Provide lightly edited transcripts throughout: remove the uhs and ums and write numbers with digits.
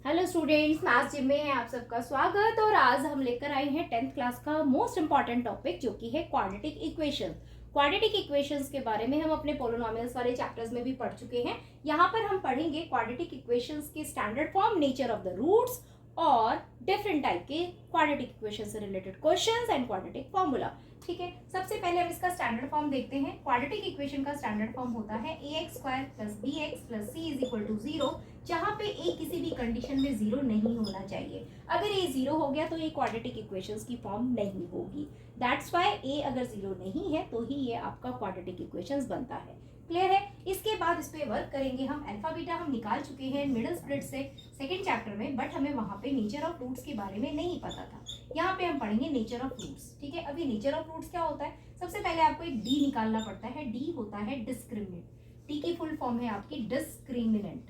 Hello students, maths gym में है आप सबका स्वागत। और आज हम लेकर आए हैं 10th क्लास का मोस्ट इंपॉर्टेंट टॉपिक जो कि है क्वाड्रेटिक इक्वेशन। क्वाड्रेटिक इक्वेशंस के बारे में हम अपने पोलिनोमियल्स वाले चैप्टर्स में भी पढ़ चुके हैं। यहाँ पर हम पढ़ेंगे क्वाड्रेटिक इक्वेशंस के standard form, nature of the roots और डिफरेंट टाइप के क्वाड्रेटिक इक्वेशन से related questions and quadratic formula. ठीक है, सबसे पहले हम इसका स्टैंडर्ड फॉर्म देखते हैं। क्वाड्रेटिक इक्वेशन का स्टैंडर्ड फॉर्म होता है ax square plus bx plus c is equal to 0, जहां पे a किसी भी कंडीशन में 0 नहीं होना चाहिए। अगर a 0 हो गया तो ये क्वाड्रेटिक इक्वेशंस की फॉर्म नहीं होगी। दैट्स व्हाई a अगर 0 नहीं है तो ही ये आपका क्वाड्रेटिक इक्वेशंस बनता है। क्लियर है? इसके बाद इस पे वर्क करेंगे हम। अल्फा बीटा हम निकाल चुके हैं मिडिल स्प्लिट से सेकंड चैप्टर में, बट हमें वहां पे नेचर ऑफ रूट्स के बारे में नहीं पता था। यहाँ पे हम पढ़ेंगे नेचर ऑफ रूट्स। ठीक है, अभी नेचर ऑफ रूट्स क्या होता है? सबसे पहले आपको एक डी निकालना पड़ता है। डी होता है डिस्क्रिमिनेंट। डी की फुल फॉर्म है आपकी डिस्क्रिमिनेंट,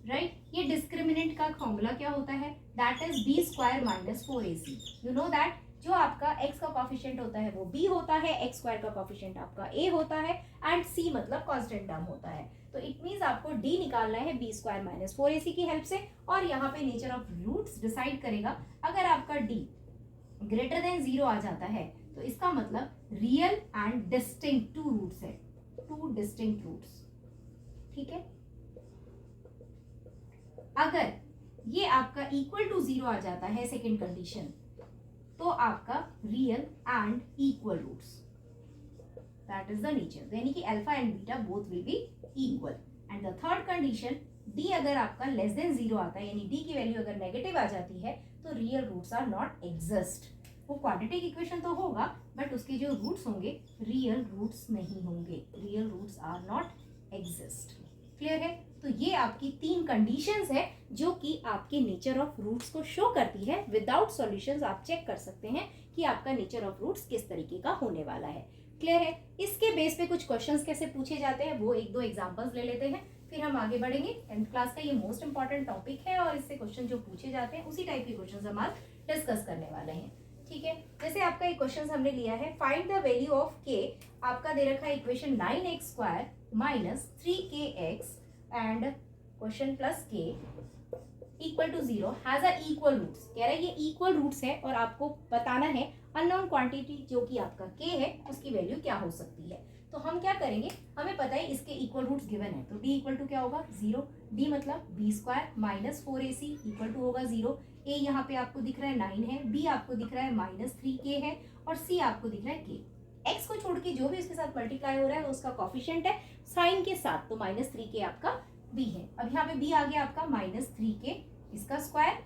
राइट? ये डिस्क्रिमिनेंट का फॉर्मूला क्या होता है? That is B square minus 4ac। You know that जो आपका x का कॉफिशिएंट होता है वो b होता है, x स्क्वायर का कॉफिशिएंट आपका a होता है एंड c मतलब कांस्टेंट टर्म होता है। तो इट मींस आपको d निकालना है b स्क्वायर माइनस 4ac की हेल्प से। और यहाँ पे नेचर ऑफ रूट्स डिसाइड करेगा। अगर आपका d ग्रेटर देन 0 आ जाता है तो इसका मतलब real and distinct two roots है, टू डिस्टिंक्ट रूट्स। ठीक है, अगर ये आपका इक्वल टू 0 आ जाता है सेकेंड कंडीशन, तो आपका real and equal roots, that is the nature, यानी कि alpha and beta both will be equal. And the third condition, D अगर आपका लेस देन 0 आता है, यानी डी की वैल्यू अगर नेगेटिव आ जाती है, तो real roots are not exist. वो क्वाड्रेटिक इक्वेशन तो होगा बट उसके जो रूट्स होंगे रियल रूट्स नहीं होंगे, real roots are not exist. Clear है? तो ये आपकी तीन कंडीशंस है जो कि आपके नेचर ऑफ रूट्स को शो करती है। विदाउट सॉल्यूशंस आप चेक कर सकते हैं कि आपका नेचर ऑफ रूट्स किस तरीके का होने वाला है। क्लियर है? इसके बेस पे कुछ क्वेश्चंस कैसे पूछे जाते हैं वो एक दो एग्जांपल्स ले लेते हैं, फिर हम आगे बढ़ेंगे। 10th क्लास का ये मोस्ट इंपॉर्टेंट टॉपिक है और इससे क्वेश्चन जो पूछे जाते हैं उसी टाइप के क्वेश्चन हम आज डिस्कस करने वाले हैं। ठीक है, जैसे आपका एक क्वेश्चन हमने लिया है, फाइंड द वैल्यू ऑफ के। आपका दे रखा है equation 9x square minus 3kx and question plus K equal to 0 has a equal roots. कह रहा है ये इक्वल रूट्स है और आपको बताना है अननोन क्वांटिटी जो कि आपका के है उसकी वैल्यू क्या हो सकती है। तो हम क्या करेंगे, हमें पता है इसके इक्वल रूट्स गिवन है, तो d इक्वल टू क्या होगा 0। d मतलब b square minus 4ac equal to होगा 0। a यहाँ पे आपको दिख रहा है 9 है, b आपको दिख रहा है माइनस 3k है और c आपको दिख रहा है k। x को छोड़ के जो भी उसके साथ मल्टीप्लाई हो रहा है वो उसका कॉफिशिएंट है साइन के साथ, तो माइनस 3k आपका b है। अब यहाँ पे b आ गया आपका माइनस 3k इसका स्क्वायर,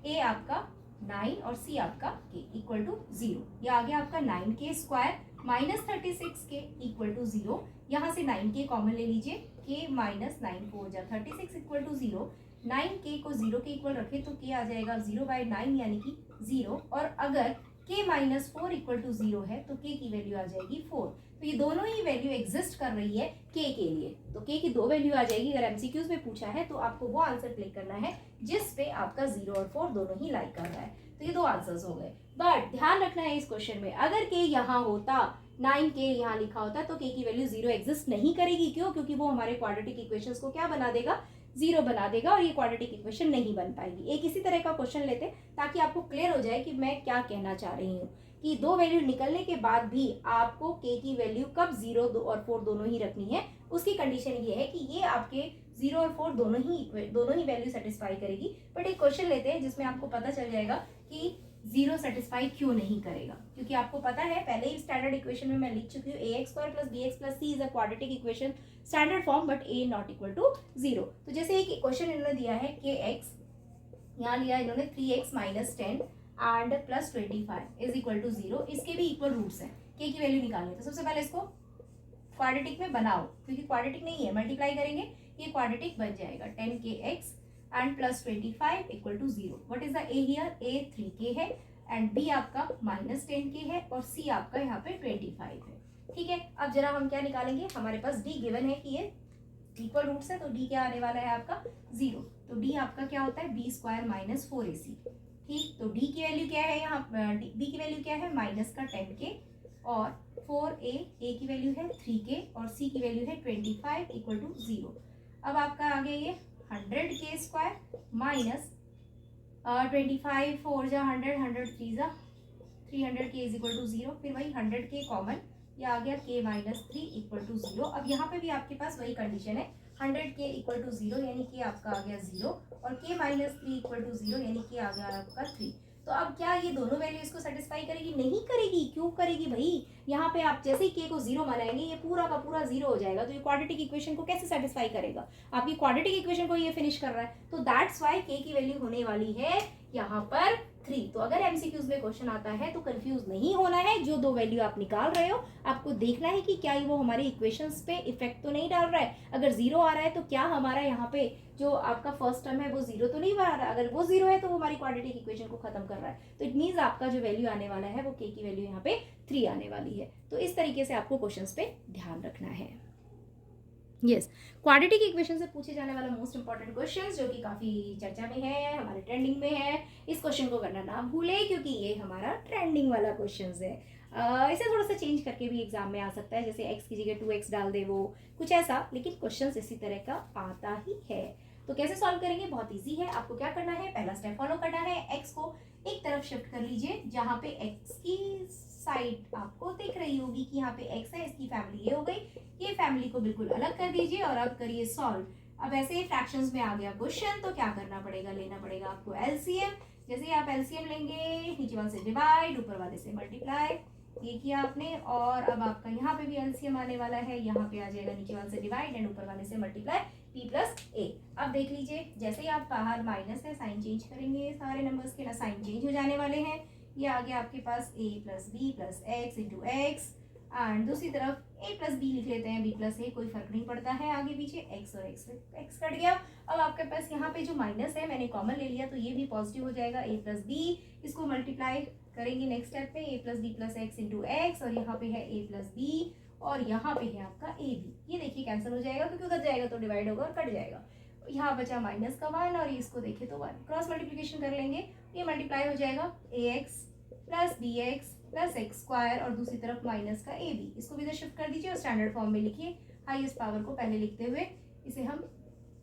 a आपका 9 और c आपका k इक्वल टू 0। ये आ गया आपका 9k square minus 36k equal to 0। यहाँ से 9k कॉमन ले लीजिए, k माइनस 9 को हो जाए 36 इक्वल टू 0। 9k को 0 के इक्वल रखे तो k आ जाएगा 0/9 यानी कि 0। और अगर k माइनस 4 इक्वल टू 0 है तो k की वैल्यू आ जाएगी 4। तो ये दोनों ही वैल्यू एग्जिस्ट कर रही है k के लिए, तो k की दो वैल्यू आ जाएगी। अगर एमसीक्यूज में पूछा है तो आपको वो आंसर क्लिक करना है जिस पे आपका 0 और 4 दोनों ही लाइक कर रहा है। तो ये दो आंसर्स हो गए, बट ध्यान रखना है इस क्वेश्चन में अगर k यहाँ होता, 9k यहाँ लिखा होता तो k की वैल्यू 0 एग्जिस्ट नहीं करेगी। क्यों? क्योंकि वो हमारे क्वाड्रेटिक इक्वेशंस को क्या बना देगा, 0 बना देगा और ये क्वाड्रेटिक इक्वेशन नहीं बन पाएगी। एक इसी तरह का क्वेश्चन लेते ताकि आपको क्लियर हो जाए कि मैं क्या कहना चाह रही हूँ, कि दो वैल्यू निकलने के बाद भी आपको k की वैल्यू कब 0 और 4 दोनों ही रखनी है। उसकी कंडीशन ये है कि ये आपके 0 और 4 दोनों ही वैल्यू सेटिस्फाई करेगी। बट एक क्वेश्चन लेते हैं जिसमें आपको पता चल जाएगा कि 0 सेटिस्फाई क्यों नहीं करेगा, क्योंकि आपको पता है पहले ही स्टैंडर्ड इक्वेशन में मैं लिख चुकी हूँ ax square plus bx plus c is a quadratic equation standard form but a not equal to 0। तो जैसे एक क्वेश्चन इन्होंने दिया है kx, यहाँ लिया इन्होंने 3x minus 10 and plus 25 is equal to 0। इसके भी इक्वल रूट्स हैं, k की वैल्यू निकालनी है। तो सबसे पहले इसको क्वाड्रेटिक में बनाओ, क्योंकि क्वाड्रेटिक नहीं है, मल्टीप्लाई करेंगे ये क्वाड्रेटिक बन जाएगा 10kx and plus 25 equal to 0। What is the a here? a 3k है एंड b आपका माइनस 10k है और c आपका यहाँ पे 25 है। ठीक है, अब जरा हम क्या निकालेंगे, हमारे पास d गिवन है कि ये इक्वल रूट्स है, तो d क्या आने वाला है आपका 0। तो d आपका क्या होता है b स्क्वायर माइनस 4ac। ठीक, तो d की वैल्यू क्या है, यहाँ b की वैल्यू क्या है माइनस का 10k और 4a, a की वैल्यू है 3k और c की वैल्यू है 25 इक्वल टू 0। अब आपका आ गया ये 100k² माइनस 25 4 जा 100 100 3 जा 300k इज इक्वल टू 0। फिर वही 100k कॉमन, ये आ गया k माइनस 3 इक्वल टू 0। अब यहाँ पे भी आपके पास वही कंडीशन है, 100k इक्वल टू 0 यानी कि आपका आ गया 0 और k माइनस 3 इक्वल टू 0 यानी कि आ गया आपका 3। तो अब क्या ये दोनों वैल्यू इसको सेटिस्फाई करेगी? नहीं करेगी। क्यों करेगी भाई? यहाँ पे आप जैसे ही k को 0 बनाएंगे ये पूरा का पूरा 0 हो जाएगा, तो ये क्वाड्रेटिक इक्वेशन को कैसे सेटिस्फाई करेगा? आपकी क्वाड्रेटिक इक्वेशन को ये फिनिश कर रहा है, तो दैट्स वाई k की वैल्यू होने वाली है यहाँ पर 3। तो अगर एमसीक्यूज में क्वेश्चन आता है तो कंफ्यूज नहीं होना है, जो दो वैल्यू आप निकाल रहे हो आपको देखना है कि क्या वो हमारे इक्वेशंस पे इफेक्ट तो नहीं डाल रहा है। अगर 0 आ रहा है तो क्या हमारा यहाँ पे जो आपका फर्स्ट टर्म है वो 0 तो नहीं बना रहा है? अगर वो 0 है तो वो हमारी क्वाड्रेटिक इक्वेशन को खत्म कर रहा है, तो इट मीन्स आपका जो वैल्यू आने वाला है वो k की वैल्यू यहाँ पे 3 आने वाली है। तो इस तरीके से आपको क्वेश्चंस पे ध्यान रखना है। यस, क्वाड्रेटिक इक्वेशन से पूछे जाने वाला मोस्ट इंपॉर्टेंट क्वेश्चन जो कि काफ़ी चर्चा में है, हमारे ट्रेंडिंग में है, इस क्वेश्चन को करना ना भूले क्योंकि ये हमारा ट्रेंडिंग वाला क्वेश्चन है। इसे थोड़ा सा चेंज करके भी एग्जाम में आ सकता है, जैसे x की जगह 2x डाल दे, वो कुछ ऐसा, लेकिन क्वेश्चन इसी तरह का आता ही है। तो कैसे सॉल्व करेंगे? बहुत ईजी है। आपको क्या करना है, पहला स्टेप फॉलो करना है, x को एक तरफ शिफ्ट कर लीजिए, जहाँ पे x की साइड आपको दिख रही होगी कि यहाँ पे x है, इसकी फैमिली ये हो गई, ये फैमिली को बिल्कुल अलग कर दीजिए और अब करिए सॉल्व। अब ऐसे फ्रैक्शंस में आ गया क्वेश्चन, तो क्या करना पड़ेगा, लेना पड़ेगा आपको एलसीएम। जैसे ही आप एलसीएम लेंगे, नीचे वाले से डिवाइड, ऊपर वाले से मल्टीप्लाई, ये किया आपने, और अब आपका यहाँ पे भी एलसीएम आने वाला है, यहाँ पे आ जाएगा नीचे वाले से डिवाइड एंड ऊपर वाले से मल्टीप्लाई, p प्लस ए। अब देख लीजिए, जैसे ही आप बाहर माइनस है, साइन चेंज करेंगे, सारे नंबर्स के ना साइन चेंज हो जाने वाले हैं। ये आ गया आपके पास a plus B plus X into X, and दूसरी तरफ a प्लस बी लिख लेते हैं, b प्लस ए, कोई फर्क नहीं पड़ता है आगे पीछे, x और x कट गया। अब आपके पास यहाँ पे जो माइनस है मैंने कॉमन ले लिया, तो ये भी पॉजिटिव हो जाएगा, a प्लस बी, इसको मल्टीप्लाई करेंगे नेक्स्ट स्टेप पे, a plus B plus X into X, और यहाँ पे है a प्लस बी और यहाँ पे है आपका a बी। ये देखिए कैंसिल हो जाएगा क्योंकि उधर जाएगा तो डिवाइड होगा और कट जाएगा। यहाँ बचा माइनस का 1 और इसको देखे तो 1, क्रॉस मल्टीप्लिकेशन कर लेंगे, ये मल्टीप्लाई हो जाएगा ax plus B X plus X square और दूसरी तरफ माइनस का ए बी, इसको भी इधर शिफ्ट कर दीजिए और स्टैंडर्ड फॉर्म में लिखिए, हाईएस्ट पावर को पहले लिखते हुए इसे हम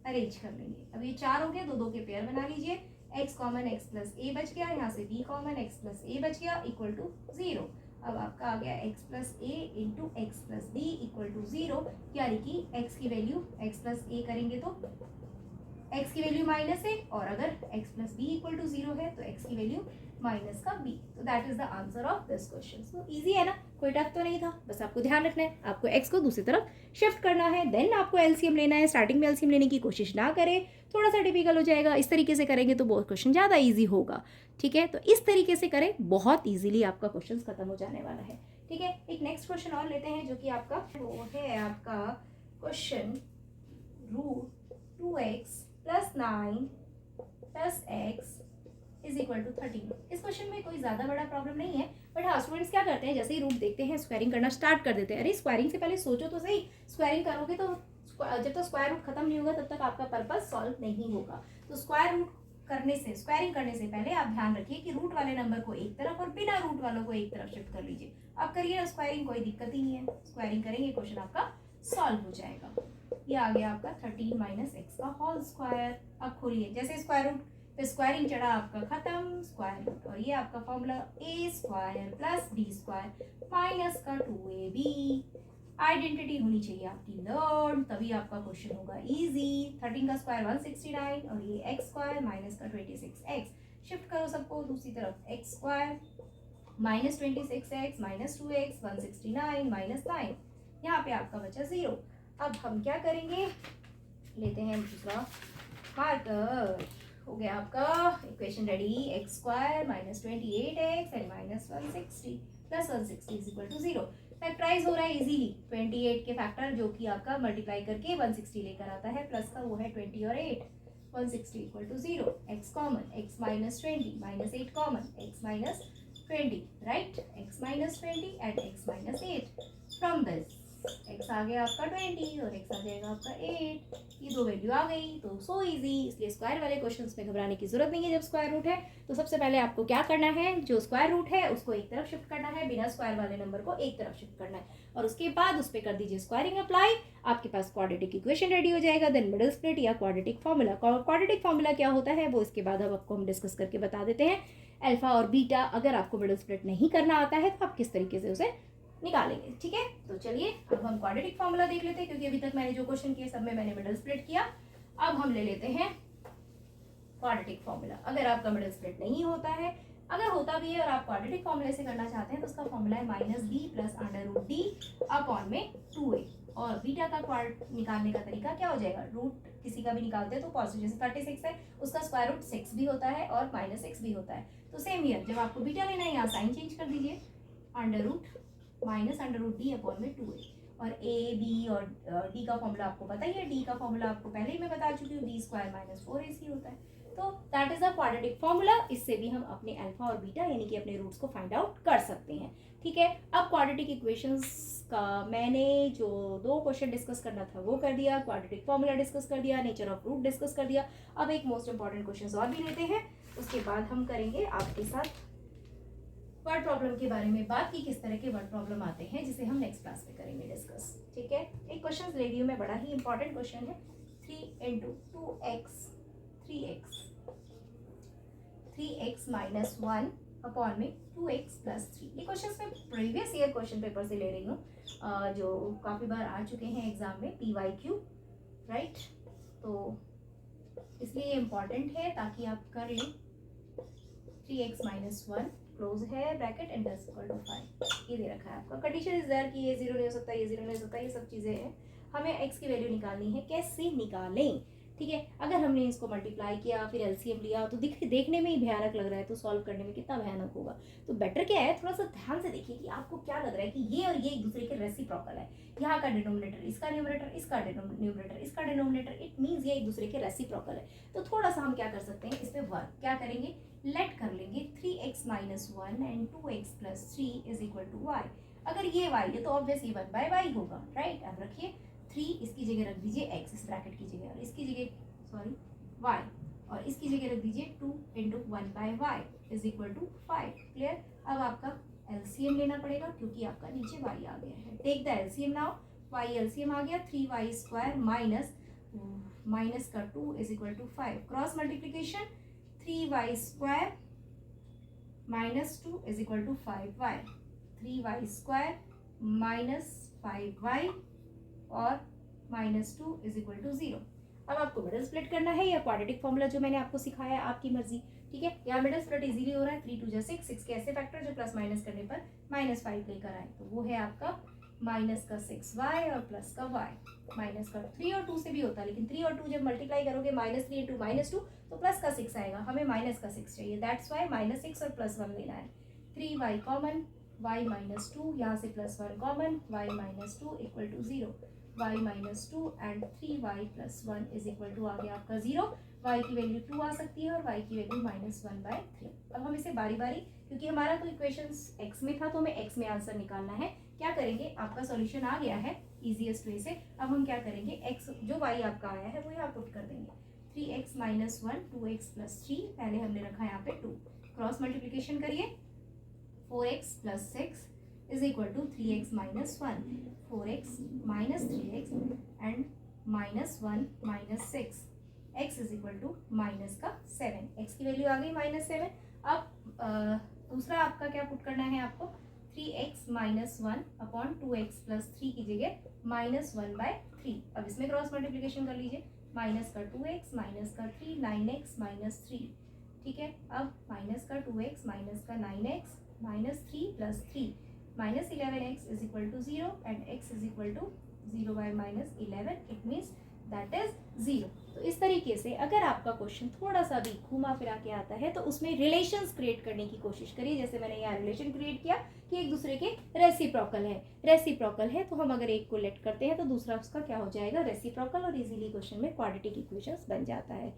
अरेंज कर लेंगे। अब ये 4 हो गए, दो दो के पेयर बना लीजिए, x कॉमन x प्लस ए बच गया, यहाँ से b कॉमन x प्लस ए बच गया इक्वल टू 0। अब आपका आ गया x plus A into X plus B equal to 0, यानी कि x की वैल्यू x प्लस ए करेंगे तो x की वैल्यू माइनस है, और अगर x plus B equal to 0 है तो x की वैल्यू माइनस का b। तो that is the answer of this question. So easy है ना, कोई टफ तो नहीं था, बस आपको ध्यान रखना है, आपको x को दूसरी तरफ शिफ्ट करना है, देन आपको एलसीएम लेना है। स्टार्टिंग में एलसीएम लेने की कोशिश ना करें, थोड़ा सा टिपिकल हो जाएगा, इस तरीके से करेंगे तो बहुत क्वेश्चन ज़्यादा ईजी होगा। ठीक है, तो इस तरीके से करें, बहुत ईजिली आपका क्वेश्चन खत्म हो जाने वाला है। ठीक है, एक नेक्स्ट क्वेश्चन और लेते हैं जो कि आपका वो है आपका question root 2x plus 9 plus x is equal to 13। इस क्वेश्चन में कोई ज़्यादा बड़ा प्रॉब्लम नहीं है, बट हाँ स्टूडेंट्स क्या करते हैं, जैसे ही रूट देखते हैं स्क्वायरिंग करना स्टार्ट कर देते हैं। अरे स्क्वायरिंग से पहले सोचो तो सही, स्क्वायरिंग करोगे तो जब तक स्क्वायर रूट खत्म नहीं होगा तब तक आपका पर्पस सॉल्व नहीं होगा। तो स्क्वायर रूट करने से, स्क्वायरिंग करने से पहले आप ध्यान रखिए कि रूट वाले नंबर को एक तरफ और बिना रूट वालों को एक तरफ शिफ्ट कर लीजिए। आप करिए स्क्वायरिंग, कोई दिक्कत ही नहीं है, स्क्वायरिंग करेंगे क्वेश्चन आपका सॉल्व हो जाएगा। ये आ गया आपका 13 माइनस एक्स का होल स्क्वायर। अब खोलिए, जैसे स्क्वायर रूट पे स्क्वायरिंग चढ़ा आपका खत्म, स्क्वायर रूट, और ये आपका formula a square plus b square minus का 2ab। आइडेंटिटी होनी चाहिए आपकी लर्न, तभी आपका क्वेश्चन होगा इजी। 13 का स्क्वायर 169 और ये x स्क्वायर माइनस का 26x। शिफ्ट करो सबको दूसरी तरफ, x square minus 26x minus 2x 169 minus 9, यहाँ पे आपका बचा 0। अब हम क्या करेंगे, लेते हैं दूसरा मार्कर, हो गया आपका equation ready, X square minus 28x and minus 160 plus 160 is equal to 0। Factorise हो रहा है इजीली, 28 के फैक्टर जो कि आपका मल्टीप्लाई करके 160 लेकर आता है, प्लस का वो है 20 और 8, 160 equal to 0। X common, X minus 20 minus 8 common, X minus 20, right, X minus 20 and X minus 8। From this x आ गया आपका 20 और x आ जाएगा आपका 8, ये दो वैल्यू आ गई। तो सो इजी, इसलिए स्क्वायर वाले क्वेश्चंस में घबराने की जरूरत नहीं है जब स्क्वायर रूट है। तो सबसे पहले आपको क्या करना है, जो स्क्वायर रूट है उसको एक तरफ शिफ्ट करना है, बिना स्क्वायर वाले नंबर को एक तरफ शिफ्ट करना है, और उसके बाद उस पर कर दीजिए स्क्वायरिंग अप्लाई, आपके पास क्वाड्रेटिक इक्वेशन रेडी हो जाएगा। देन मिडिल स्प्लिट या क्वाड्रेटिक फार्मूला, क्वाड्रेटिक फार्मूला क्या होता है वो इसके बाद अब आपको हम डिस्कस करके बता देते हैं। अल्फा और बीटा अगर आपको मिडिल स्प्लिट नहीं करना आता है तो आप किस तरीके से उसे निकालेंगे, ठीक है। तो चलिए अब हम क्वाड्रेटिक फार्मूला देख लेते हैं, क्योंकि अभी तक मैंने जो क्वेश्चन किए सब में मैंने मिडिल स्प्लिट किया। अब हम ले लेते हैं क्वाड्रेटिक फार्मूला। अगर आपका मिडिल स्प्लिट नहीं होता है, अगर होता भी है और आप क्वाड्रेटिक फार्मूले से करना चाहते हैं तो उसका फार्मूला है -b + √d अपॉन में 2a। और बीटा का क्वाड निकालने का तरीका क्या हो जाएगा, रूट किसी का भी निकालते हैं तो पॉजिटिव, जैसे 36 है उसका स्क्वायर रूट 6 भी होता है और -6 भी होता है। तो सेम हियर, जब आपको बीटा लेना है यहाँ साइन चेंज कर दीजिए, √-√d अपॉन में 2a। और a b और d का फॉर्मूला आपको पता ही है, d का फॉर्मूला आपको पहले ही मैं बता चुकी हूँ, b² - 4ac होता है। तो that is the quadratic formula. इससे भी हम अपने अल्फा और बीटा यानी कि अपने रूट्स को फाइंड आउट कर सकते हैं, ठीक है। अब क्वाड्रेटिक इक्वेशंस का मैंने जो 2 क्वेश्चन डिस्कस करना था वो कर दिया, क्वाड्रेटिक फॉर्मूला डिस्कस कर दिया, नेचर ऑफ रूट डिस्कस कर दिया। अब एक मोस्ट इंपॉर्टेंट क्वेश्चन और भी लेते हैं, उसके बाद हम करेंगे आपके साथ वर्ड प्रॉब्लम के बारे में बात, की किस तरह के वर्ड प्रॉब्लम आते हैं, जिसे हम नेक्स्ट क्लास में करेंगे डिस्कस, ठीक है। एक क्वेश्चन ले रही हूँ मैं, बड़ा ही इंपॉर्टेंट क्वेश्चन है। 3 × 2x 3x - 1 अपॉन में 2x + 3। ये क्वेश्चन मैं प्रीवियस ईयर क्वेश्चन पेपर से ले रही हूँ, जो काफ़ी बार आ चुके हैं एग्जाम में, PYQ, राइट। तो इसलिए ये इम्पॉर्टेंट है ताकि आप कर लें। 3x - 1 क्लोज है ब्रैकेट एंड = 5, ये दे रखा है आपका। कंडीशन इज देयर कि ये 0 नहीं हो सकता, ये 0 नहीं हो सकता, ये सब चीज़ें हैं। हमें x की वैल्यू निकालनी है, कैसे निकालें, ठीक है। अगर हमने इसको मल्टीप्लाई किया फिर एलसीएम लिया तो देखने में ही भयानक लग रहा है, तो सॉल्व करने में कितना भयानक होगा। तो बेटर क्या है, थोड़ा सा ध्यान से देखिए कि आपको क्या लग रहा है कि ये और ये एक दूसरे के रेसिप्रोकल है। यहाँ का डिनोमिनेटर इसका न्यूमरेटर, इसका डिनोमिनेटर इसका डिनोमिनेटर, इट मीन्स ये एक दूसरे के रेसिप्रोकल है। तो थोड़ा सा हम क्या कर सकते हैं, इस पर वर्क क्या करेंगे, लेट कर लेंगे 3x - 1 एंड 2x + 3 = y। अगर ये y है तो ऑब्वियसली 1/y होगा, राइट। अब रखिए 3 इसकी जगह रख दीजिए x इस ब्रैकेट की जगह, और इसकी जगह y, और इसकी जगह रख दीजिए 2 × 1/y = 5। क्लियर। अब आपका एलसीएम लेना पड़ेगा क्योंकि आपका नीचे y आ गया है। Take the LCM now, y LCM आ गया 3y² माइनस का 2 = 5। Cross multiplication 3y² - 2 = 5y, 3y² - 5y और -2 = 0। अब आपको मिडिल स्प्लिट करना है या क्वाड्रेटिक फॉर्मूला जो मैंने आपको सिखाया है, आपकी मर्जी, ठीक है। यहाँ मिडिल स्प्लिट इजीली हो रहा है, 3 × 2 = 6, 6 के ऐसे फैक्टर जो प्लस माइनस करने पर -5 लेकर आए, तो वो है आपका -6y और प्लस का y। माइनस का 3 और 2 से भी होता है, लेकिन 3 और 2 जब मल्टीप्लाई करोगे -3 × -2 तो प्लस का 6 आएगा, हमें -6 चाहिए, दैट्स वाई -6 और +1 लेना है। 3y कॉमन, y -2, यहाँ से +1 common, y -2 = 0, y -2 and 3y + 1 = आ गया आपका 0। y की वैल्यू 2 आ सकती है और y की वैल्यू -1/3। अब हम इसे बारी बारी, क्योंकि हमारा तो इक्वेशंस x में था तो हमें x में आंसर निकालना है। क्या करेंगे, आपका सॉल्यूशन आ गया है इजीएस्ट वे से। अब हम क्या करेंगे, x जो y आपका आया है वो यहाँ पुट कर देंगे। 3x - 1 2x + 3, पहले हमने रखा यहाँ पे 2, क्रॉस मल्टीप्लिकेशन करिए 4x + 6 = 3x - 1, 4x - 3x and -1 - 6, x = -7, x की वैल्यू आ गई -7। अब दूसरा आपका क्या पुट करना है, आपको 3x - 1 अपॉन 2x + 3 की जगह -1/3। अब इसमें क्रॉस मल्टीप्लिकेशन कर लीजिए, माइनस का 2x माइनस का 3 9x - 3, ठीक है। अब माइनस का 2x माइनस का 9x -3 + 3 -11x = 0 and x = 0/-11, it means that is 0। तो इस तरीके से अगर आपका क्वेश्चन थोड़ा सा भी घुमा फिरा के आता है तो उसमें रिलेशंस क्रिएट करने की कोशिश करिए। जैसे मैंने यहाँ रिलेशन क्रिएट किया कि एक दूसरे के रेसिप्रोकल है, तो हम अगर एक को लेट करते हैं तो दूसरा उसका क्या हो जाएगा, रेसिप्रोकल, और इजीली क्वेश्चन में क्वाड्रेटिक इक्वेशंस बन जाता है।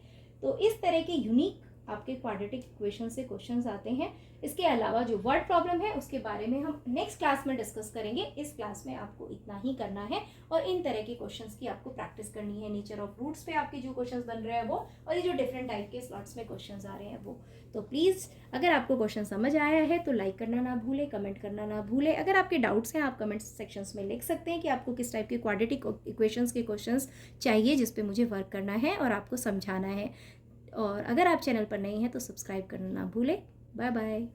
तो इस तरह के यूनिक आपके क्वाड्रेटिक इक्वेशन से क्वेश्चंस आते हैं। इसके अलावा जो वर्ड प्रॉब्लम है उसके बारे में हम नेक्स्ट क्लास में डिस्कस करेंगे। इस क्लास में आपको इतना ही करना है और इन तरह के क्वेश्चंस की आपको प्रैक्टिस करनी है। नेचर ऑफ रूट्स पे आपके जो क्वेश्चंस बन रहे हैं वो, और ये जो डिफरेंट टाइप के स्लॉट्स में क्वेश्चंस आ रहे हैं वो। तो प्लीज़ अगर आपको क्वेश्चन समझ आया है तो लाइक करना ना भूलें, कमेंट करना ना भूलें। अगर आपके डाउट्स हैं आप कमेंट सेक्शंस में लिख सकते हैं कि आपको किस टाइप के क्वाड्रेटिक इक्वेशंस के क्वेश्चंस चाहिए जिस पे मुझे वर्क करना है और आपको समझाना है। और अगर आप चैनल पर नए हैं तो सब्सक्राइब करना ना भूलें। Bye bye.